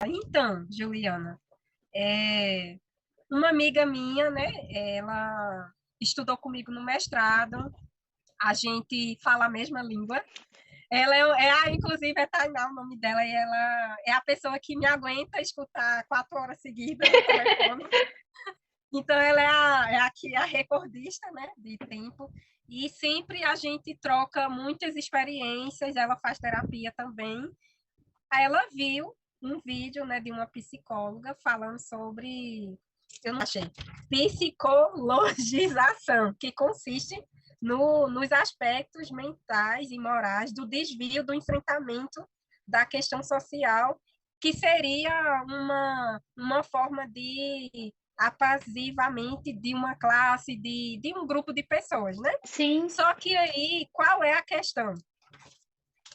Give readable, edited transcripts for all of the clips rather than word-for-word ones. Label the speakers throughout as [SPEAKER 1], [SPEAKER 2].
[SPEAKER 1] Então, Juliana, é, uma amiga minha, né, ela estudou comigo no mestrado, a gente fala a mesma língua. Ela inclusive, é Tainá o nome dela, e ela é a pessoa que me aguenta escutar 4 horas seguidas no telefone. Então, ela é a recordista, né, de tempo. E sempre a gente troca muitas experiências, ela faz terapia também. Aí ela viu um vídeo, né, de uma psicóloga falando sobre, eu não achei, psicologização, que consiste nos aspectos mentais e morais do desvio do enfrentamento da questão social, que seria uma forma de apazivamento de uma classe, de um grupo de pessoas, né?
[SPEAKER 2] Sim,
[SPEAKER 1] Só que aí, qual é a questão?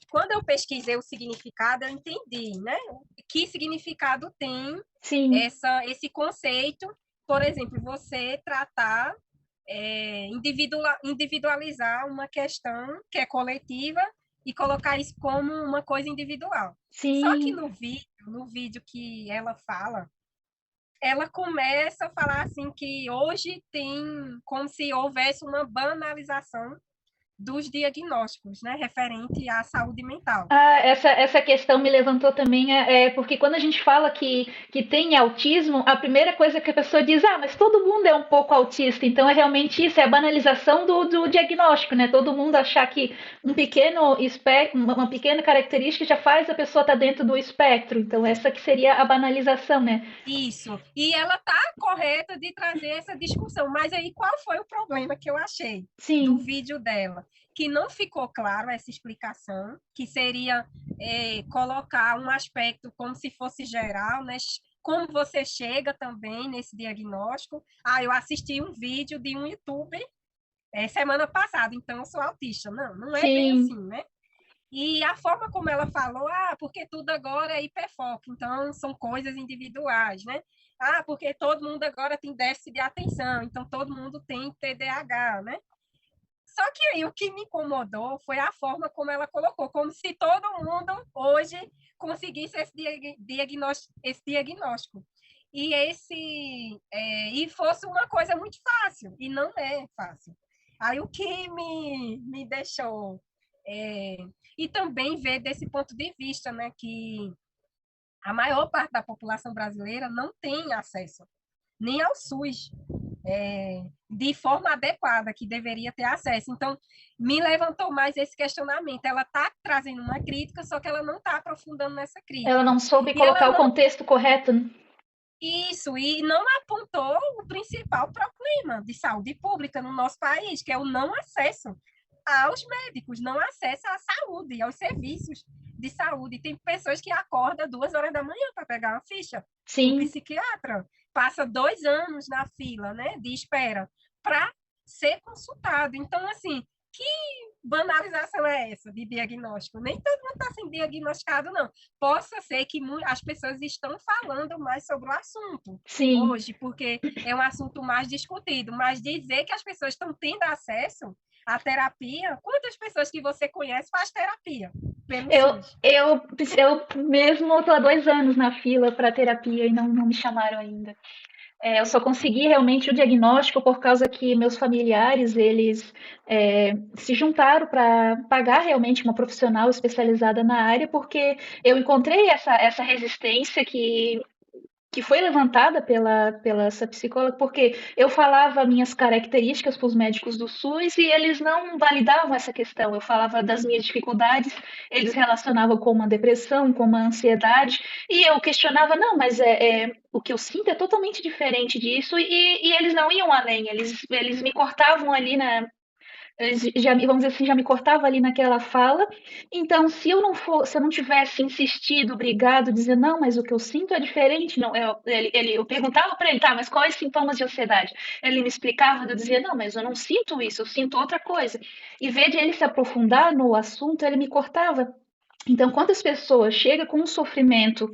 [SPEAKER 1] Quando eu pesquisei o significado, eu entendi, né? Que significado tem
[SPEAKER 2] sim,
[SPEAKER 1] esse conceito, por exemplo, você tratar, individualizar uma questão que é coletiva e colocar isso como uma coisa individual. Só que
[SPEAKER 2] sim.
[SPEAKER 1] no vídeo que ela começa a falar assim que hoje tem como se houvesse uma banalização dos diagnósticos, né, referente à saúde mental.
[SPEAKER 2] Ah, essa questão me levantou também, porque quando a gente fala que tem autismo, a primeira coisa que a pessoa diz, ah, mas todo mundo é um pouco autista, então é realmente isso, é a banalização do diagnóstico, né? Todo mundo achar que um pequeno espectro, uma pequena característica já faz a pessoa estar dentro do espectro, então essa que seria a banalização, né?
[SPEAKER 1] Isso. E ela está correta de trazer essa discussão. Mas aí qual foi o problema que eu achei do
[SPEAKER 2] Sim,
[SPEAKER 1] vídeo dela? Que não ficou claro essa explicação, que seria colocar um aspecto como se fosse geral, né? Como você chega também nesse diagnóstico. Ah, eu assisti um vídeo de um YouTube semana passada, então eu sou autista. Não, não é bem assim,
[SPEAKER 2] sim.
[SPEAKER 1] né? E a forma como ela falou, porque tudo agora é hiperfoco, então são coisas individuais, né? Porque todo mundo agora tem déficit de atenção, então todo mundo tem TDAH, né? Só que aí o que me incomodou foi a forma como ela colocou, como se todo mundo hoje conseguisse esse diagnóstico. E fosse uma coisa muito fácil, e não é fácil. Aí o que me deixou. é, e também ver desse ponto de vista, né, que a maior parte da população brasileira não tem acesso nem ao SUS, de forma adequada, que deveria ter acesso. Então, me levantou mais esse questionamento. Ela está trazendo uma crítica, só que ela não está aprofundando nessa
[SPEAKER 2] Ela
[SPEAKER 1] crítica.
[SPEAKER 2] não soube
[SPEAKER 1] E ela
[SPEAKER 2] colocar o
[SPEAKER 1] não.
[SPEAKER 2] contexto correto, né?
[SPEAKER 1] Isso, e não apontou o principal problema de saúde pública no nosso país, que é o não acesso aos médicos, não acesso à saúde, aos serviços de saúde. Tem pessoas que acordam 2 horas da manhã para pegar uma ficha no
[SPEAKER 2] Sim,
[SPEAKER 1] psiquiatra, passa 2 anos na fila, né, de espera para ser consultado. Então, assim, que banalização é essa de diagnóstico? Nem todo mundo está sendo diagnosticado, não. Possa ser que as pessoas estão falando mais sobre o assunto
[SPEAKER 2] sim.
[SPEAKER 1] hoje, porque é um assunto mais discutido, mas dizer que as pessoas estão tendo acesso à terapia, quantas pessoas que você conhece faz terapia pelo
[SPEAKER 2] Eu,
[SPEAKER 1] SUS?
[SPEAKER 2] eu, eu mesmo estou há 2 anos na fila para terapia e não me chamaram ainda. Eu só consegui realmente o diagnóstico por causa que meus familiares, eles se juntaram para pagar realmente uma profissional especializada na área, porque eu encontrei essa resistência que foi levantada pela essa psicóloga, porque eu falava minhas características para os médicos do SUS e eles não validavam essa questão. Eu falava das minhas dificuldades, eles relacionavam com uma depressão, com uma ansiedade, e eu questionava, não, mas o que eu sinto é totalmente diferente disso, e eles não iam além, eles me cortavam ali já, vamos dizer assim, já me cortava ali naquela fala. Então, se eu não tivesse insistido, brigado, dizer não, mas o que eu sinto é diferente, não, eu perguntava para ele, tá, mas quais sintomas de ansiedade? Ele me explicava, eu dizia, não, mas eu não sinto isso, eu sinto outra coisa. E ver de ele se aprofundar no assunto, ele me cortava. Então, quantas pessoas chegam com um sofrimento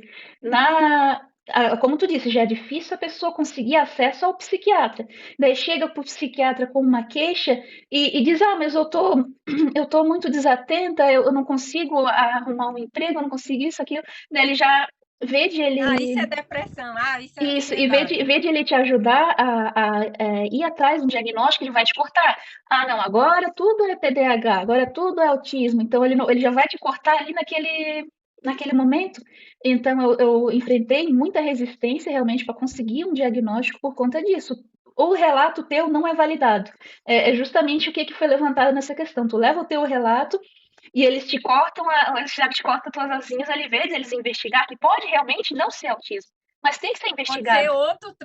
[SPEAKER 2] como tu disse, já é difícil a pessoa conseguir acesso ao psiquiatra. Daí chega para o psiquiatra com uma queixa e diz, mas eu tô muito desatenta, eu não consigo arrumar um emprego, eu não consigo isso, aquilo. Daí ele Vê de
[SPEAKER 1] Ah, isso é
[SPEAKER 2] ele
[SPEAKER 1] depressão. Ah, isso é
[SPEAKER 2] Isso, e
[SPEAKER 1] ansiedade.
[SPEAKER 2] vê de ele te ajudar a ir atrás de um diagnóstico, ele vai te cortar. Ah, não, agora tudo é TDAH, agora tudo é autismo. Então ele, ele já vai te cortar ali naquele momento. Então eu enfrentei muita resistência realmente para conseguir um diagnóstico por conta disso. O relato teu não é validado. É justamente o que, que foi levantado nessa questão. Tu leva o teu relato e eles te cortam, eles já te cortam tuas asinhas ali, vezes eles investigar que pode realmente não ser autismo, mas tem que ser
[SPEAKER 1] Pode ser
[SPEAKER 2] investigado.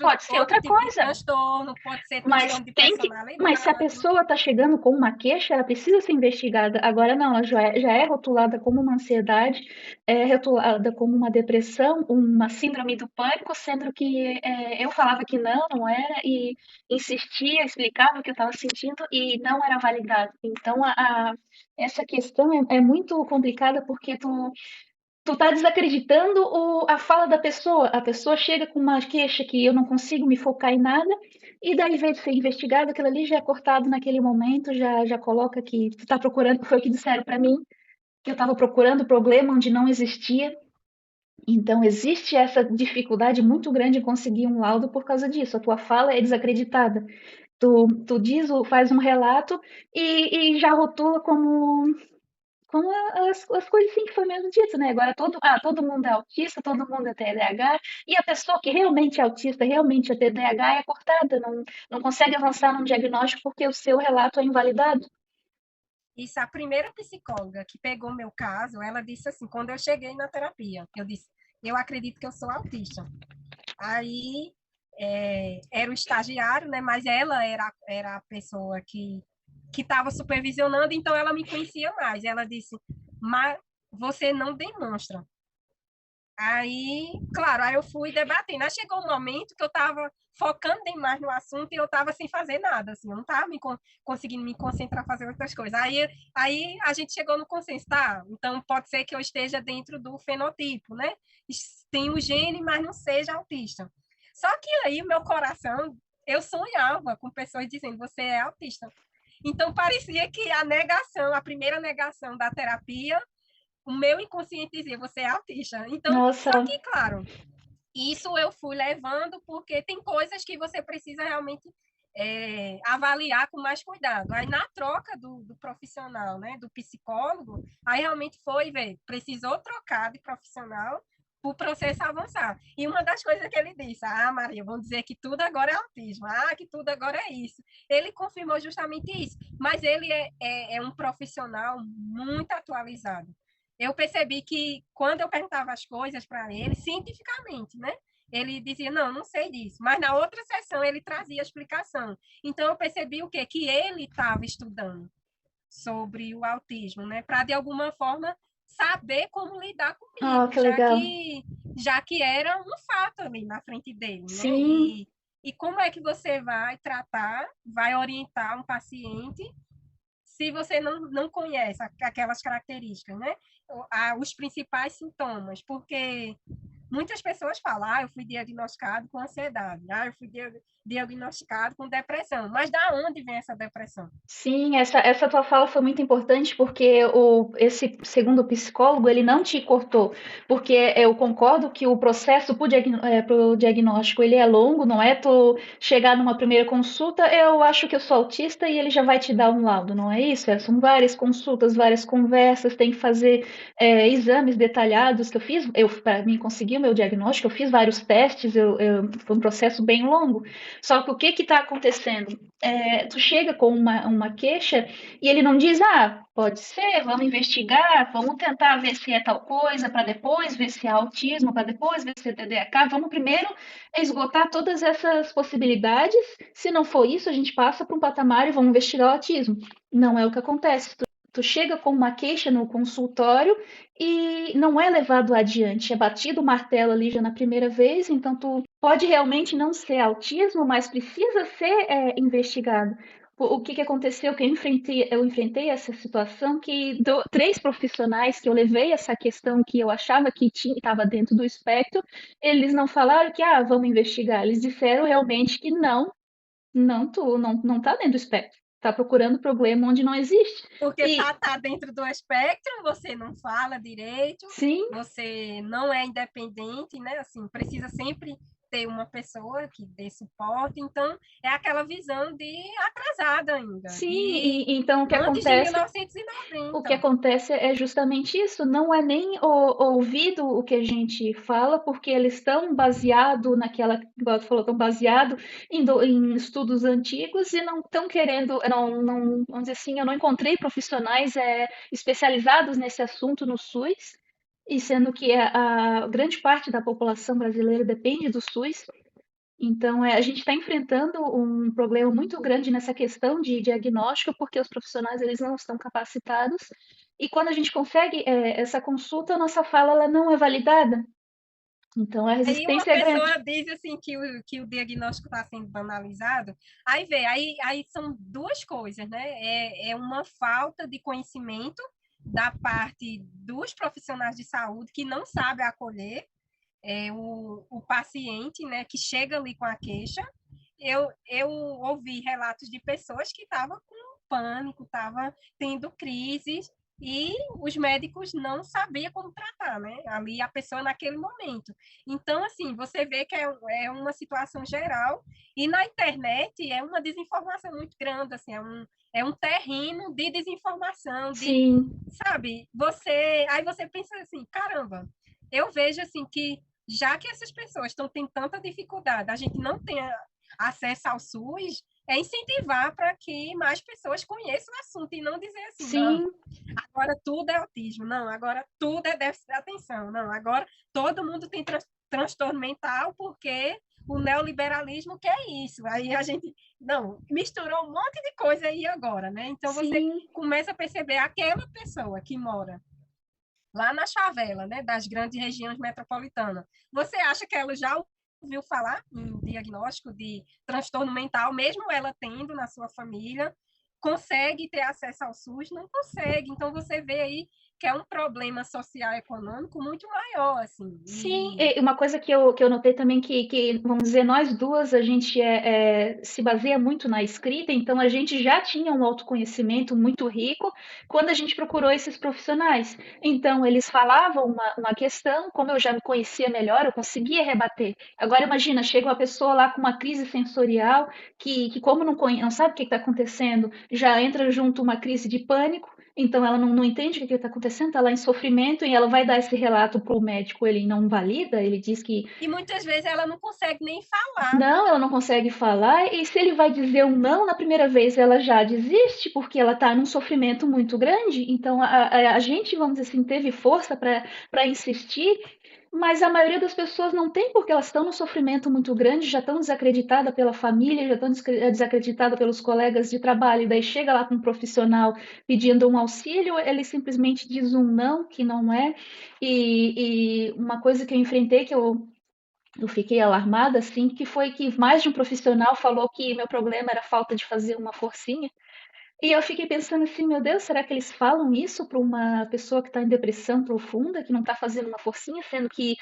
[SPEAKER 2] Pode ser
[SPEAKER 1] outro
[SPEAKER 2] outra
[SPEAKER 1] tipo de
[SPEAKER 2] coisa,
[SPEAKER 1] transtorno, pode ser
[SPEAKER 2] mas
[SPEAKER 1] transtorno de
[SPEAKER 2] tem que. Mas se a
[SPEAKER 1] personalidade.
[SPEAKER 2] pessoa está chegando com uma queixa, ela precisa ser investigada. Agora não, ela já é rotulada como uma ansiedade, é rotulada como uma depressão, uma síndrome do pânico, sendo que eu falava que não era, e insistia, explicava o que eu estava sentindo e não era validado. Então essa questão é muito complicada porque tu tá desacreditando a fala da pessoa. A pessoa chega com uma queixa que eu não consigo me focar em nada, e daí, em vez de ser investigado, aquilo ali já é cortado naquele momento, já coloca que tu tá procurando, foi o que disseram para mim, que eu estava procurando problema onde não existia. Então, existe essa dificuldade muito grande em conseguir um laudo por causa disso. A tua fala é desacreditada. Tu diz, faz um relato e já rotula como as coisas assim que foi mesmo dito, né? Agora todo mundo é autista, todo mundo é TDAH, e a pessoa que realmente é autista, realmente é TDAH, é cortada, não consegue avançar num diagnóstico porque o seu relato é invalidado.
[SPEAKER 1] Isso, a primeira psicóloga que pegou meu caso, ela disse assim, quando eu cheguei na terapia, eu disse, eu acredito que eu sou autista. Aí era o estagiário, né? Mas ela era a pessoa que estava supervisionando, então ela me conhecia mais. Ela disse, mas você não demonstra. Aí, claro, aí eu fui debatendo. Aí chegou um momento que eu estava focando demais no assunto e eu estava sem fazer nada, assim, eu não estava conseguindo me concentrar fazer outras coisas. Aí a gente chegou no consenso, tá? Então pode ser que eu esteja dentro do fenotipo, né? Tem o gene, mas não seja autista. Só que aí o meu coração, eu sonhava com pessoas dizendo, você é autista. Então parecia que a negação, a primeira negação da terapia o meu inconsciente dizia, você é autista. Então,
[SPEAKER 2] Nossa,
[SPEAKER 1] só que, claro, isso eu fui levando porque tem coisas que você precisa realmente avaliar com mais cuidado. Aí, na troca do profissional, né, do psicólogo, aí realmente foi, ver, precisou trocar de profissional para o processo avançar. E uma das coisas que ele disse, ah, Maria, vão dizer que tudo agora é autismo, ah, que tudo agora é isso. Ele confirmou justamente isso, mas ele é um profissional muito atualizado. Eu percebi que quando eu perguntava as coisas para ele, cientificamente, né? Ele dizia, não, não sei disso. Mas na outra sessão ele trazia a explicação. Então eu percebi o quê? Que ele estava estudando sobre o autismo, né? Para de alguma forma saber como lidar
[SPEAKER 2] oh,
[SPEAKER 1] comigo,
[SPEAKER 2] que legal.
[SPEAKER 1] já que era um fato ali na frente dele, né?
[SPEAKER 2] Sim,
[SPEAKER 1] E como é que você vai tratar, vai orientar um paciente se você não conhece aquelas características, né? Os principais sintomas, porque muitas pessoas falam, ah, eu fui diagnosticado com ansiedade, ah, eu fui diagnosticado com depressão, mas da onde vem essa depressão?
[SPEAKER 2] sim, essa tua fala foi muito importante porque esse segundo psicólogo ele não te cortou, porque eu concordo que o processo pro diagnóstico ele é longo, não é tu chegar numa primeira consulta, eu acho que eu sou autista e ele já vai te dar um laudo, não é isso? São várias consultas, várias conversas, tem que fazer exames detalhados que eu fiz, para mim conseguir o meu diagnóstico, eu fiz vários testes, foi um processo bem longo. Só que o que está acontecendo? Tu chega com uma queixa e ele não diz, ah, pode ser, vamos investigar, vamos tentar ver se é tal coisa, para depois ver se é autismo, para depois ver se é TDAH. Vamos primeiro esgotar todas essas possibilidades. Se não for isso, a gente passa para um patamar e vamos investigar o autismo. Não é o que acontece. Tu chega com uma queixa no consultório e não é levado adiante, é batido o martelo ali já na primeira vez, então tu pode realmente não ser autismo, mas precisa ser investigado. O que que aconteceu? Que eu enfrentei essa situação que três profissionais que eu levei essa questão que eu achava que estava dentro do espectro, eles não falaram que vamos investigar, eles disseram realmente que não, tu não tá dentro do espectro. Está procurando problema onde não existe.
[SPEAKER 1] Porque
[SPEAKER 2] E
[SPEAKER 1] tá dentro do espectro, você não fala direito,
[SPEAKER 2] sim,
[SPEAKER 1] você não é independente, né? Assim, precisa sempre ter uma pessoa que dê suporte. Então, é aquela visão de atrasada ainda,
[SPEAKER 2] sim,
[SPEAKER 1] de
[SPEAKER 2] então
[SPEAKER 1] antes de
[SPEAKER 2] o que
[SPEAKER 1] 1990.
[SPEAKER 2] acontece é justamente isso, não é nem ouvido o que a gente fala, porque eles estão baseado naquela, igual tu falou, estão baseado em estudos antigos e não estão querendo, não, vamos dizer assim, eu não encontrei profissionais especializados nesse assunto no SUS, e sendo que a grande parte da população brasileira depende do SUS, então, a gente está enfrentando um problema muito grande nessa questão de diagnóstico, porque os profissionais eles não estão capacitados. E quando a gente consegue essa consulta, a nossa fala ela não é validada. Então, a
[SPEAKER 1] Aí uma
[SPEAKER 2] resistência é grande.
[SPEAKER 1] pessoa diz assim que o diagnóstico está sendo banalizado, aí vê, aí são duas coisas, né? É uma falta de conhecimento da parte dos profissionais de saúde que não sabe acolher o paciente, né, que chega ali com a queixa. Eu ouvi relatos de pessoas que estavam com pânico, estavam tendo crises e os médicos não sabiam como tratar, né? Ali a pessoa naquele momento. Então, assim, você vê que é uma situação geral e na internet é uma desinformação muito grande, assim, é um terreno de desinformação, de,
[SPEAKER 2] Sim,
[SPEAKER 1] sabe? Aí você pensa assim, caramba, eu vejo assim que já que essas pessoas estão tendo tanta dificuldade, a gente não tem acesso ao SUS, é incentivar para que mais pessoas conheçam o assunto e não dizer assim, não,
[SPEAKER 2] sim,
[SPEAKER 1] agora tudo é autismo, não, agora tudo é déficit de atenção, não, agora todo mundo tem transtorno mental porque o neoliberalismo quer isso. Aí a gente, não, misturou um monte de coisa aí agora, né? Então você
[SPEAKER 2] sim.
[SPEAKER 1] começa a perceber aquela pessoa que mora lá na favela, né, das grandes regiões metropolitanas. Você acha que ela já ouviu falar em diagnóstico de transtorno mental, mesmo ela tendo na sua família? Consegue ter acesso ao SUS? Não consegue. Então você vê aí que é um problema social e econômico muito maior, assim.
[SPEAKER 2] Sim, e uma coisa que eu notei também vamos dizer, nós duas, a gente se baseia muito na escrita, então a gente já tinha um autoconhecimento muito rico quando a gente procurou esses profissionais. Então, eles falavam uma questão, como eu já me conhecia melhor, eu conseguia rebater. Agora, imagina, chega uma pessoa lá com uma crise sensorial, que como não sabe o que está acontecendo, já entra junto uma crise de pânico, então ela não entende o que está acontecendo, está lá em sofrimento e ela vai dar esse relato para o médico, ele não valida, ele diz que
[SPEAKER 1] E muitas vezes ela não consegue nem falar.
[SPEAKER 2] não, ela não consegue falar, e se ele vai dizer um não na primeira vez, ela já desiste, porque ela está num sofrimento muito grande. Então a gente, vamos dizer assim, teve força para insistir, mas a maioria das pessoas não tem, porque elas estão num sofrimento muito grande, já estão desacreditadas pela família, já estão desacreditadas pelos colegas de trabalho, e daí chega lá com um profissional pedindo um auxílio, ele simplesmente diz um não, que não é. E uma coisa que eu enfrentei, que eu fiquei alarmada, assim, que foi que mais de um profissional falou que meu problema era a falta de fazer uma forcinha. E eu fiquei pensando assim, meu Deus, será que eles falam isso para uma pessoa que está em depressão profunda, que não está fazendo uma forcinha, sendo que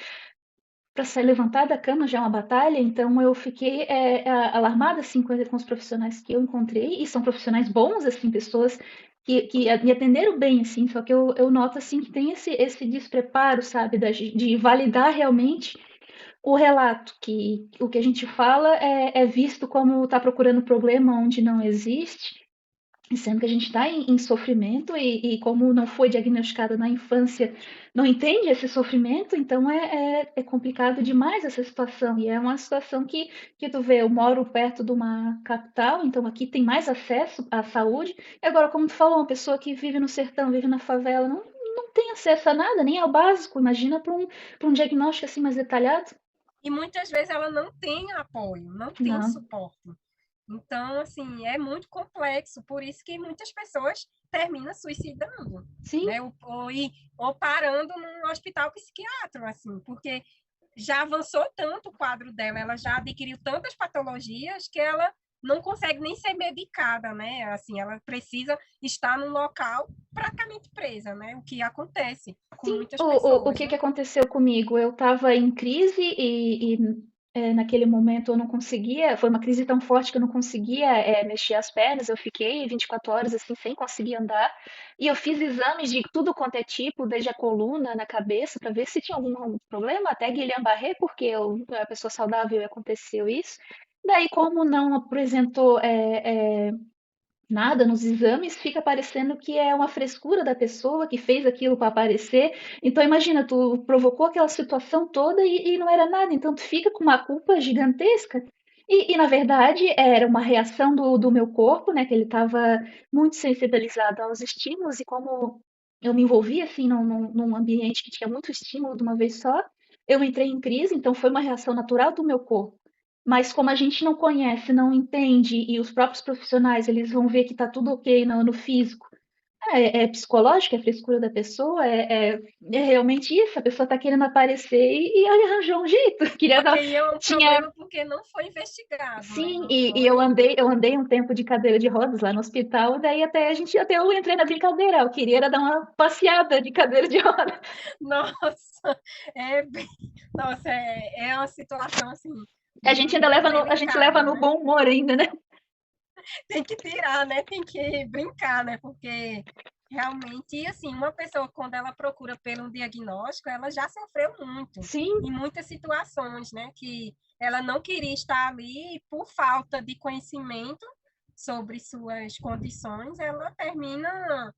[SPEAKER 2] para sair levantar da cama já é uma batalha? Então eu fiquei alarmada assim com os profissionais que eu encontrei, e são profissionais bons, assim, pessoas que me atenderam bem, assim, só que eu noto assim que tem esse despreparo, sabe, de validar realmente o relato, que o que a gente fala é visto como está procurando problema onde não existe, sendo que a gente está em sofrimento e como não foi diagnosticado na infância, não entende esse sofrimento, então é complicado demais essa situação. E é uma situação que tu vê, eu moro perto de uma capital, então aqui tem mais acesso à saúde. E agora, como tu falou, uma pessoa que vive no sertão, vive na favela, não tem acesso a nada, nem ao básico. Imagina para um diagnóstico assim mais detalhado.
[SPEAKER 1] E muitas vezes ela não tem apoio, não tem
[SPEAKER 2] Não.
[SPEAKER 1] suporte. Então, assim, é muito complexo, por isso que muitas pessoas terminam suicidando,
[SPEAKER 2] Sim,
[SPEAKER 1] né? Ou parando num hospital psiquiátrico, assim, porque já avançou tanto o quadro dela, ela já adquiriu tantas patologias que ela não consegue nem ser medicada, né? Assim, ela precisa estar num local praticamente presa, né? O que acontece com
[SPEAKER 2] sim.
[SPEAKER 1] muitas
[SPEAKER 2] O
[SPEAKER 1] pessoas,
[SPEAKER 2] que
[SPEAKER 1] né?
[SPEAKER 2] que aconteceu comigo? Eu estava em crise e naquele momento eu não conseguia, foi uma crise tão forte que eu não conseguia mexer as pernas, eu fiquei 24 horas assim sem conseguir andar, e eu fiz exames de tudo quanto é tipo, desde a coluna, na cabeça, para ver se tinha algum problema, até Guillain-Barré, porque eu era uma pessoa saudável e aconteceu isso. Daí, como não apresentou nada nos exames, fica parecendo que é uma frescura da pessoa que fez aquilo para aparecer. Então, imagina, tu provocou aquela situação toda e não era nada, então tu fica com uma culpa gigantesca. Na verdade, era uma reação do meu corpo, né, que ele estava muito sensibilizado aos estímulos, e como eu me envolvi, assim, num ambiente que tinha muito estímulo de uma vez só, eu entrei em crise, então foi uma reação natural do meu corpo. Mas como a gente não conhece, não entende, e os próprios profissionais, eles vão ver que está tudo ok no físico. É psicológico, é frescura da pessoa, é realmente isso. A pessoa está querendo aparecer e arranjou um jeito.
[SPEAKER 1] Só
[SPEAKER 2] Queria
[SPEAKER 1] que
[SPEAKER 2] dar,
[SPEAKER 1] aí é um
[SPEAKER 2] tinha,
[SPEAKER 1] problema porque não foi investigado, né?
[SPEAKER 2] sim,
[SPEAKER 1] Não
[SPEAKER 2] e
[SPEAKER 1] foi.
[SPEAKER 2] eu andei um tempo de cadeira de rodas lá no hospital, daí até eu entrei na brincadeira. Eu queria era dar uma passeada de cadeira de rodas.
[SPEAKER 1] Nossa, nossa, é uma situação assim
[SPEAKER 2] A gente ainda
[SPEAKER 1] muito
[SPEAKER 2] a gente leva
[SPEAKER 1] delicada,
[SPEAKER 2] no
[SPEAKER 1] né?
[SPEAKER 2] bom humor ainda, né?
[SPEAKER 1] Tem que tirar, né? Tem que brincar, né? Porque realmente, e assim, uma pessoa quando ela procura pelo diagnóstico, ela já sofreu muito
[SPEAKER 2] Sim,
[SPEAKER 1] em muitas situações, né? Que ela não queria estar ali por falta de conhecimento sobre suas condições, ela termina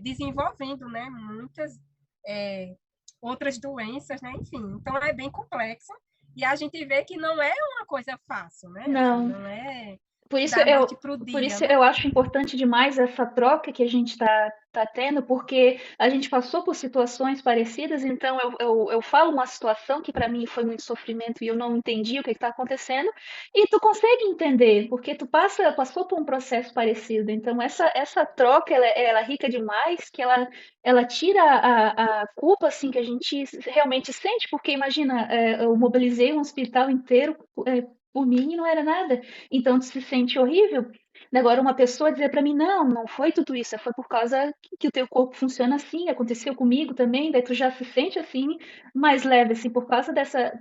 [SPEAKER 1] desenvolvendo, né? Muitas é, outras doenças, né? Enfim, então é bem complexo e a gente vê que não é uma coisa fácil, né? Assim,
[SPEAKER 2] não.
[SPEAKER 1] não é
[SPEAKER 2] Por isso
[SPEAKER 1] da noite para o
[SPEAKER 2] por
[SPEAKER 1] dia,
[SPEAKER 2] isso
[SPEAKER 1] né?
[SPEAKER 2] eu acho importante demais essa troca que a gente tá tendo, porque a gente passou por situações parecidas, então eu falo uma situação que para mim foi muito sofrimento e eu não entendi o que está acontecendo, e tu consegue entender, porque passou por um processo parecido. Então essa troca ela é rica demais, que ela tira a culpa assim que a gente realmente sente, porque imagina, eu mobilizei um hospital inteiro por mim e não era nada. Então tu se sente horrível. Agora uma pessoa dizer para mim, não foi tudo isso, foi por causa que o teu corpo funciona assim, aconteceu comigo também, daí tu já se sente assim, mais leve, assim, por causa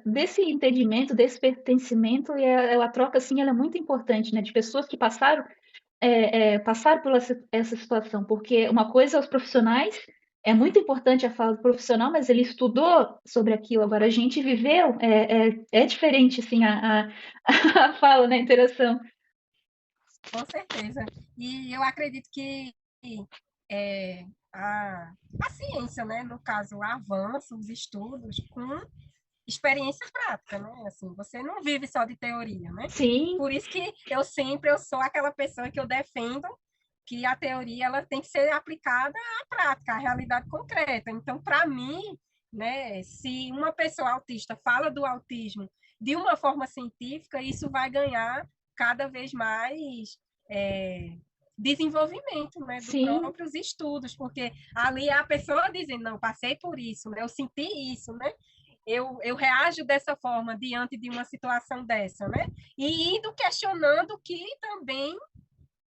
[SPEAKER 2] desse entendimento, desse pertencimento, e a troca, assim, ela é muito importante, né, de pessoas que passaram por essa situação, porque uma coisa é os profissionais, é muito importante a fala do profissional, mas ele estudou sobre aquilo, agora a gente viveu, é diferente, assim, a fala, né, a interação.
[SPEAKER 1] Com certeza. E eu acredito que é, a, a ciência, né, no caso, avança os estudos com experiência prática, né? Assim, você não vive só de teoria, né?
[SPEAKER 2] Sim,
[SPEAKER 1] Por isso que eu sou aquela pessoa que eu defendo que a teoria ela tem que ser aplicada à prática, à realidade concreta. Então, para mim, né, se uma pessoa autista fala do autismo de uma forma científica, isso vai ganhar cada vez mais é, desenvolvimento, né, dos
[SPEAKER 2] sim,
[SPEAKER 1] próprios estudos, porque ali é a pessoa dizendo, não, passei por isso, né, eu senti isso, né, eu reajo dessa forma diante de uma situação dessa, né? E indo questionando o que também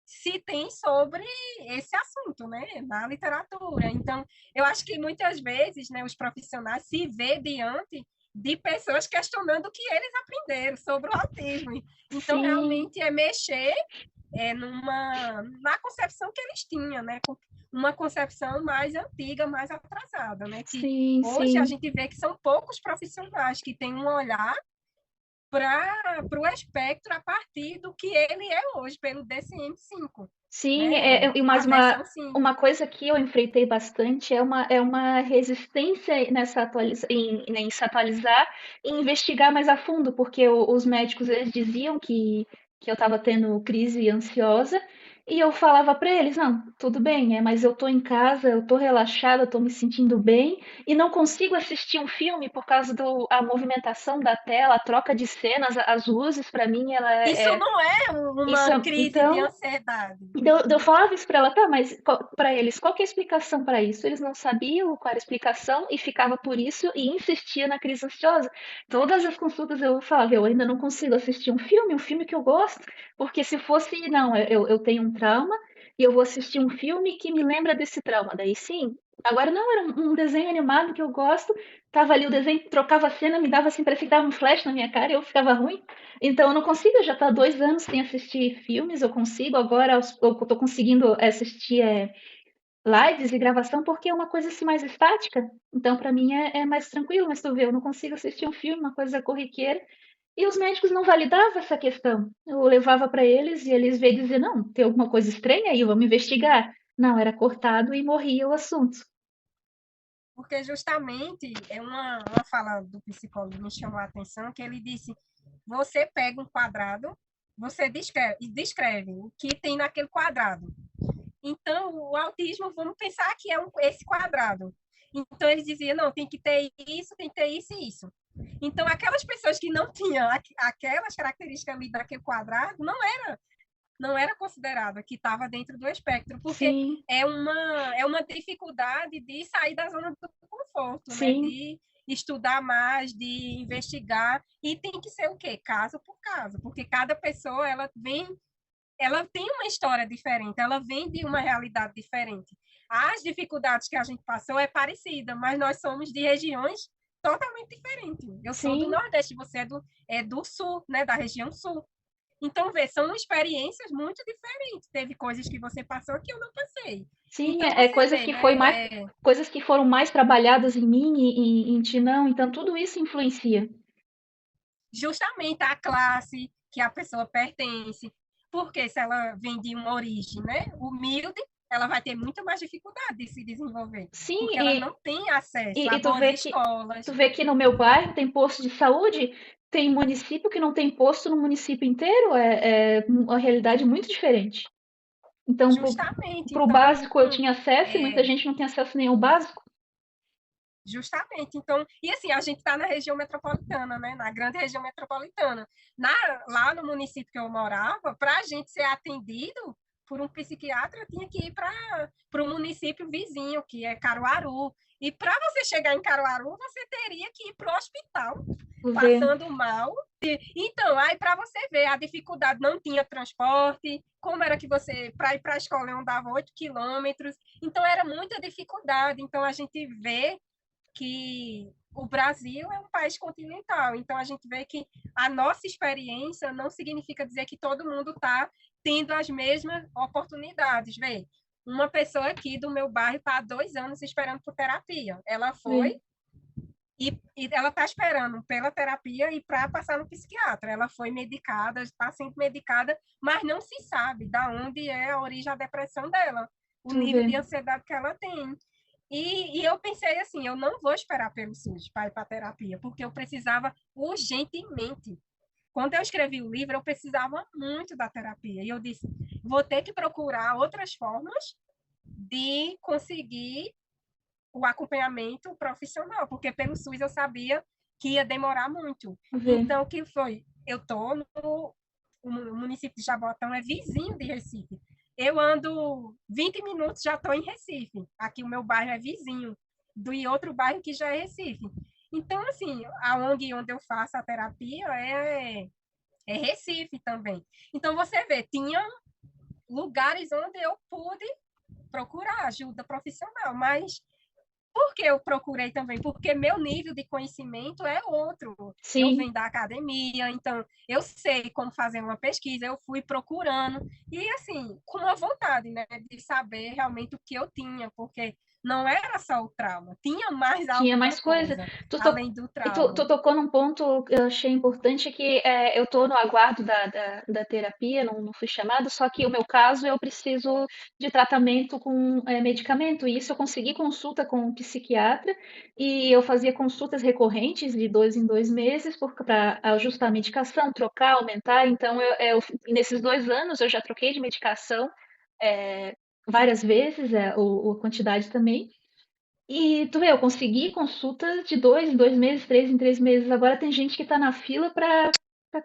[SPEAKER 1] se tem sobre esse assunto, né, na literatura. Então, eu acho que muitas vezes, né, os profissionais se vê diante de pessoas questionando o que eles aprenderam sobre o autismo. Então,
[SPEAKER 2] sim,
[SPEAKER 1] realmente é mexer na concepção que eles tinham, né, uma concepção mais antiga, mais atrasada, né, que
[SPEAKER 2] sim,
[SPEAKER 1] hoje a
[SPEAKER 2] sim.
[SPEAKER 1] gente vê que são poucos profissionais que têm um olhar para o espectro a partir do que ele é hoje, pelo DSM-5,
[SPEAKER 2] Sim,
[SPEAKER 1] né? A
[SPEAKER 2] mas
[SPEAKER 1] versão 5.
[SPEAKER 2] uma coisa que eu enfrentei bastante é uma resistência em se atualizar e investigar mais a fundo, porque os médicos eles diziam que eu estava tendo crise ansiosa e eu falava para eles, não, tudo bem, mas eu estou em casa, eu estou relaxada, estou me sentindo bem e não consigo assistir um filme por causa a movimentação da tela, a troca de cenas, as luzes, para mim,
[SPEAKER 1] Isso não é
[SPEAKER 2] isso
[SPEAKER 1] uma crise de
[SPEAKER 2] então
[SPEAKER 1] ansiedade.
[SPEAKER 2] eu falava isso pra ela, tá, mas pra eles, qual que é a explicação pra isso? Eles não sabiam qual era a explicação e ficava por isso e insistia na crise ansiosa. Todas as consultas eu falava, eu ainda não consigo assistir um filme que eu gosto, porque se fosse, não, eu tenho trauma e eu vou assistir um filme que me lembra desse trauma. Daí sim. Agora não, era um desenho animado que eu gosto, tava ali o desenho, trocava a cena, me dava assim, parecia que dava um flash na minha cara e eu ficava ruim. Então eu não consigo, eu já tá 2 anos sem assistir filmes, eu consigo, agora eu tô conseguindo assistir lives e gravação porque é uma coisa assim mais estática. Então para mim é mais tranquilo, mas tu vê, eu não consigo assistir um filme, uma coisa corriqueira. E os médicos não validavam essa questão. Eu levava para eles e eles veio dizer, não, tem alguma coisa estranha aí, vamos investigar. Não, era cortado e morria o assunto.
[SPEAKER 1] Porque justamente é uma fala do psicólogo que me chamou a atenção, que ele disse, você pega um quadrado, você descreve o que tem naquele quadrado. Então, o autismo, vamos pensar que é esse quadrado. Então, ele dizia, não, tem que ter isso, tem que ter isso e isso. Então, aquelas pessoas que não tinham aquelas características ali daquele quadrado, não era considerada que estava dentro do espectro, porque
[SPEAKER 2] Sim,
[SPEAKER 1] é uma dificuldade de sair da zona do conforto, né?
[SPEAKER 2] sim,
[SPEAKER 1] De estudar mais, de investigar, e tem que ser o quê? Caso por caso, porque cada pessoa, ela tem uma história diferente, ela vem de uma realidade diferente. As dificuldades que a gente passou é parecida, mas nós somos de regiões totalmente diferentes. Eu sou do
[SPEAKER 2] sim,
[SPEAKER 1] Nordeste, você é do Sul, né, da região Sul. Então, vê, são experiências muito diferentes. Teve coisas que você passou que eu não passei.
[SPEAKER 2] sim,
[SPEAKER 1] Então, você
[SPEAKER 2] coisas
[SPEAKER 1] vê,
[SPEAKER 2] que foi
[SPEAKER 1] né?
[SPEAKER 2] mais, coisas que foram mais trabalhadas em mim e em ti não, então tudo isso influencia.
[SPEAKER 1] Justamente a classe que a pessoa pertence. Porque se ela vem de uma origem, né, humilde, ela vai ter muito mais dificuldade de se desenvolver.
[SPEAKER 2] Sim,
[SPEAKER 1] Porque ela não tem acesso a
[SPEAKER 2] e tu
[SPEAKER 1] boas
[SPEAKER 2] vê que
[SPEAKER 1] escolas.
[SPEAKER 2] no meu bairro tem posto de saúde, tem município que não tem posto no município inteiro, é uma realidade muito diferente. Então,
[SPEAKER 1] Justamente.
[SPEAKER 2] pro
[SPEAKER 1] Então,
[SPEAKER 2] básico eu tinha acesso e muita
[SPEAKER 1] é,
[SPEAKER 2] gente não tem acesso nem ao básico.
[SPEAKER 1] Justamente. Então, e assim, a gente está na região metropolitana, né? Na grande região metropolitana. Lá no município que eu morava, para a gente ser atendido por um psiquiatra, tinha que ir para o município vizinho, que é Caruaru. E para você chegar em Caruaru, você teria que ir para o hospital,
[SPEAKER 2] Ver.
[SPEAKER 1] passando mal. Então, aí para você ver a dificuldade, não tinha transporte, como era que você, para ir para a escola, eu andava 8 quilômetros, então era muita dificuldade. Então, a gente vê que o Brasil é um país continental, então a gente vê que a nossa experiência não significa dizer que todo mundo está tendo as mesmas oportunidades. Vê, uma pessoa aqui do meu bairro está há 2 anos esperando por terapia. Ela foi
[SPEAKER 2] Ver.
[SPEAKER 1] e ela está esperando pela terapia e para passar no psiquiatra. Ela foi medicada, está sendo medicada, mas não se sabe da onde é a origem da depressão dela, o
[SPEAKER 2] Tu
[SPEAKER 1] nível
[SPEAKER 2] vê.
[SPEAKER 1] de ansiedade que ela tem. E eu pensei assim, eu não vou esperar pelo SUS para ir para a terapia, porque eu precisava urgentemente. Quando eu escrevi o livro, eu precisava muito da terapia. E eu disse, vou ter que procurar outras formas de conseguir o acompanhamento profissional, porque pelo SUS eu sabia que ia demorar muito.
[SPEAKER 2] Ver.
[SPEAKER 1] Então, o que foi? Eu estou no o município de Jabotão, é vizinho de Recife. Eu ando 20 minutos, já estou em Recife. Aqui o meu bairro é vizinho do outro bairro que já é Recife. Então, assim, a ONG onde eu faço a terapia é Recife também. Então, você vê, tinha lugares onde eu pude procurar ajuda profissional, mas por que eu procurei também? Porque meu nível de conhecimento é outro. Eu
[SPEAKER 2] Sim.
[SPEAKER 1] venho da academia, então eu sei como fazer uma pesquisa, eu fui procurando, e assim, com uma vontade, né, de saber realmente o que eu tinha, porque não era só o trauma, tinha mais
[SPEAKER 2] Tinha
[SPEAKER 1] alguma
[SPEAKER 2] mais coisa.
[SPEAKER 1] coisa
[SPEAKER 2] Tu, to-
[SPEAKER 1] além do
[SPEAKER 2] tu
[SPEAKER 1] trauma.
[SPEAKER 2] tocou num ponto que eu achei importante que eu tô no aguardo da terapia, não fui chamada, só que o meu caso eu preciso de tratamento com medicamento, e isso eu consegui consulta com um psiquiatra, e eu fazia consultas recorrentes de 2 em 2 meses para ajustar a medicação, trocar, aumentar. Então, nesses 2 anos eu já troquei de medicação é, várias vezes, a quantidade também. E tu vê, eu consegui consultas de 2 em 2 meses, 3 em 3 meses. Agora tem gente que está na fila para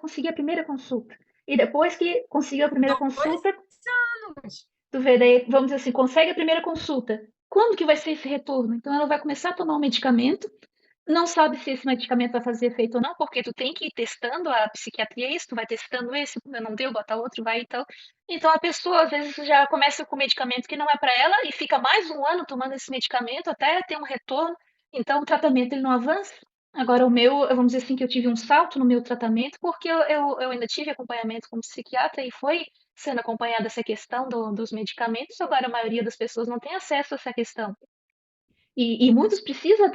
[SPEAKER 2] conseguir a primeira consulta. E depois que conseguiu a primeira
[SPEAKER 1] 2
[SPEAKER 2] consulta,
[SPEAKER 1] anos.
[SPEAKER 2] tu vê, daí, vamos dizer assim, consegue a primeira consulta. Quando que vai ser esse retorno? Então ela vai começar a tomar um medicamento, não sabe se esse medicamento vai fazer efeito ou não, porque tu tem que ir testando, a psiquiatria é isso, tu vai testando esse, não deu, bota outro, vai então. Então a pessoa às vezes já começa com medicamento que não é para ela e fica mais um ano tomando esse medicamento até ter um retorno, então o tratamento ele não avança. Agora o meu, vamos dizer assim, que eu tive um salto no meu tratamento, porque eu ainda tive acompanhamento como psiquiatra e foi sendo acompanhada essa questão dos medicamentos, agora a maioria das pessoas não tem acesso a essa questão. E muitos precisam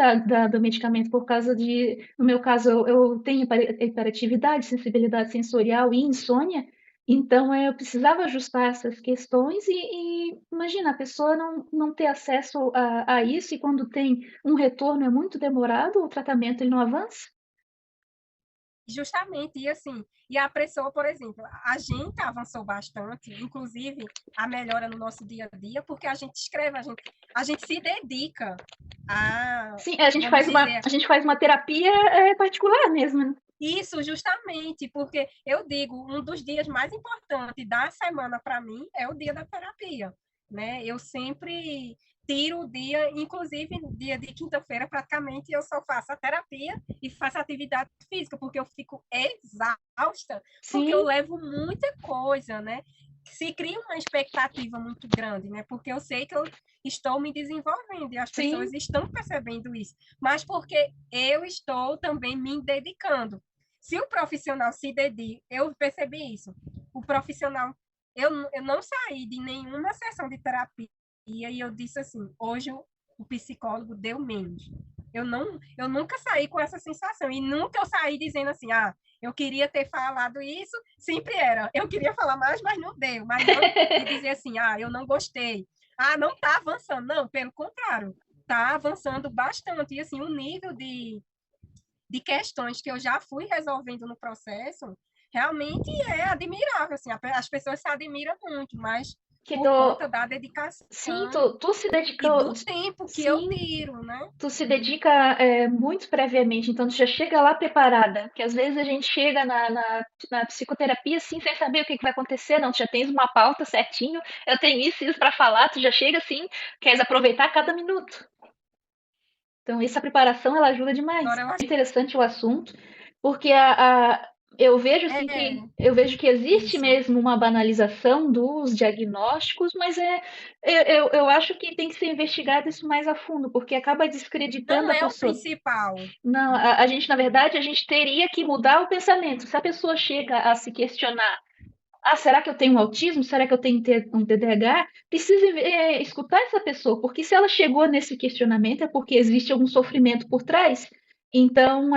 [SPEAKER 2] do medicamento por causa de, no meu caso, eu tenho hiperatividade, sensibilidade sensorial e insônia, então eu precisava ajustar essas questões e imagina, a pessoa não ter acesso a isso e quando tem um retorno é muito demorado, o tratamento ele não avança.
[SPEAKER 1] Justamente, e assim, e a pessoa, por exemplo, a gente avançou bastante, inclusive a melhora no nosso dia a dia, porque a gente escreve, a gente se dedica a,
[SPEAKER 2] Sim,
[SPEAKER 1] vamos dizer,
[SPEAKER 2] a gente faz uma terapia particular mesmo, né?
[SPEAKER 1] isso justamente, porque eu digo, um dos dias mais importantes da semana para mim é o dia da terapia, né? Eu sempre tiro o dia, inclusive dia de quinta-feira, praticamente eu só faço a terapia e faço atividade física, porque eu fico exausta, porque eu
[SPEAKER 2] Sim,
[SPEAKER 1] levo muita coisa, né? Se cria uma expectativa muito grande, né? Porque eu sei que eu estou me desenvolvendo e as pessoas
[SPEAKER 2] sim,
[SPEAKER 1] estão percebendo isso, mas porque eu estou também me dedicando. Se o profissional se dedica, eu percebi isso. O profissional, eu não saí de nenhuma sessão de terapia e eu disse assim: hoje o psicólogo deu menos. Eu nunca saí com essa sensação e nunca eu saí dizendo assim: ah, eu queria ter falado isso, sempre era. Eu queria falar mais, mas não deu. Mas não de dizer assim: ah, eu não gostei. Ah, não está avançando. Não, pelo contrário, está avançando bastante. E assim, o nível de questões que eu já fui resolvendo no processo, realmente é admirável, assim, as pessoas se admiram muito, mas
[SPEAKER 2] que
[SPEAKER 1] por conta
[SPEAKER 2] tu,
[SPEAKER 1] da
[SPEAKER 2] sim,
[SPEAKER 1] dedicação
[SPEAKER 2] tu se
[SPEAKER 1] e
[SPEAKER 2] dedicou,
[SPEAKER 1] do tempo que eu
[SPEAKER 2] sim,
[SPEAKER 1] tiro, né?
[SPEAKER 2] tu se dedica muito previamente, então tu já chega lá preparada, que às vezes a gente chega na psicoterapia assim, sem saber o que vai acontecer, não, tu já tens uma pauta certinho, eu tenho isso para falar, tu já chega assim, queres aproveitar cada minuto. Então, essa preparação ela ajuda demais.
[SPEAKER 1] Agora eu
[SPEAKER 2] É
[SPEAKER 1] acho
[SPEAKER 2] interessante o assunto, porque eu vejo assim
[SPEAKER 1] é
[SPEAKER 2] eu vejo que existe
[SPEAKER 1] isso.
[SPEAKER 2] mesmo uma banalização dos diagnósticos, mas eu acho que tem que ser investigado isso mais a fundo, porque acaba descreditando
[SPEAKER 1] Não
[SPEAKER 2] a
[SPEAKER 1] é o
[SPEAKER 2] pessoa.
[SPEAKER 1] principal.
[SPEAKER 2] Não, a gente, na verdade, a gente teria que mudar o pensamento. Se a pessoa chega a se questionar, ah, será que eu tenho um autismo? Será que eu tenho um TDAH? Precisa escutar essa pessoa, porque se ela chegou nesse questionamento é porque existe algum sofrimento por trás. Então,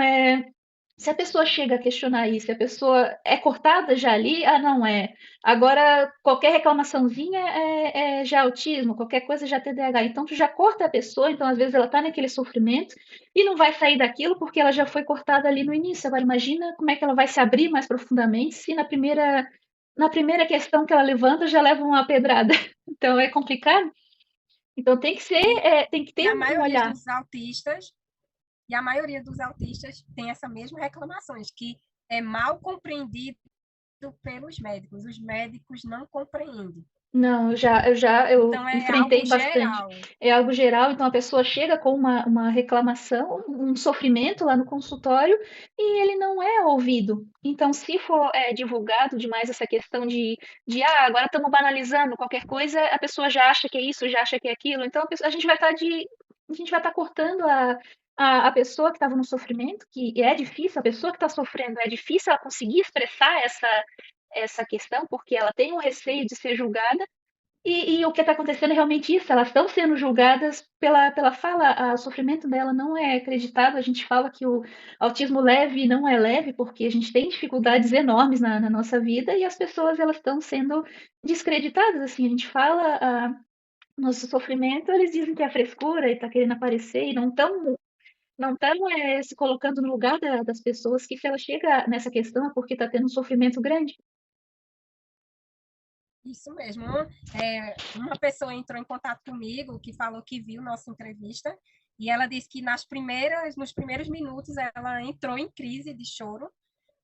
[SPEAKER 2] se a pessoa chega a questionar isso, se a pessoa é cortada já ali, ah, não é. Agora, qualquer reclamaçãozinha é já autismo, qualquer coisa já é TDAH. Então, tu já corta a pessoa, então às vezes ela está naquele sofrimento e não vai sair daquilo porque ela já foi cortada ali no início. Agora, imagina como é que ela vai se abrir mais profundamente se na primeira questão que ela levanta já leva uma pedrada. Então, é complicado. Então,
[SPEAKER 1] E,
[SPEAKER 2] tem que
[SPEAKER 1] e
[SPEAKER 2] ter
[SPEAKER 1] a
[SPEAKER 2] um
[SPEAKER 1] maioria
[SPEAKER 2] olhar.
[SPEAKER 1] dos autistas, e a maioria dos autistas tem essa mesma reclamações, que é mal compreendido pelos médicos. Os médicos não compreendem.
[SPEAKER 2] Não, eu
[SPEAKER 1] Então é
[SPEAKER 2] enfrentei
[SPEAKER 1] algo
[SPEAKER 2] bastante.
[SPEAKER 1] geral.
[SPEAKER 2] É algo geral, então a pessoa chega com uma reclamação, um sofrimento lá no consultório e ele não é ouvido. Então, se for divulgado demais essa questão agora estamos banalizando qualquer coisa, a pessoa já acha que é isso, já acha que é aquilo. Então, a gente vai estar a gente vai estar cortando a pessoa que estava no sofrimento, que é difícil, a pessoa que está sofrendo, é difícil ela conseguir expressar essa questão, porque ela tem um receio de ser julgada, e o que está acontecendo é realmente isso, elas estão sendo julgadas pela fala, o sofrimento dela não é acreditado, a gente fala que o autismo leve não é leve, porque a gente tem dificuldades enormes na nossa vida, e as pessoas elas estão sendo descreditadas, assim, a gente fala nosso sofrimento, eles dizem que é frescura e está querendo aparecer, e não estão se colocando no lugar das pessoas, que se ela chega nessa questão é porque está tendo um sofrimento grande.
[SPEAKER 1] Isso mesmo. Uma pessoa entrou em contato comigo que falou que viu nossa entrevista e ela disse que nos primeiros minutos ela entrou em crise de choro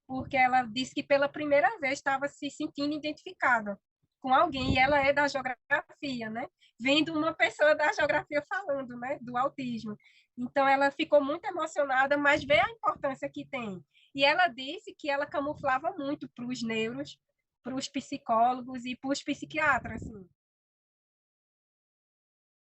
[SPEAKER 1] porque ela disse que pela primeira vez estava se sentindo identificada. com alguém, e ela é da geografia, né? Vendo uma pessoa da geografia falando, né, do autismo. Então, ela ficou muito emocionada, mas vê a importância que tem. E ela disse que ela camuflava muito para os neuros, para os psicólogos e para os psiquiatras, assim.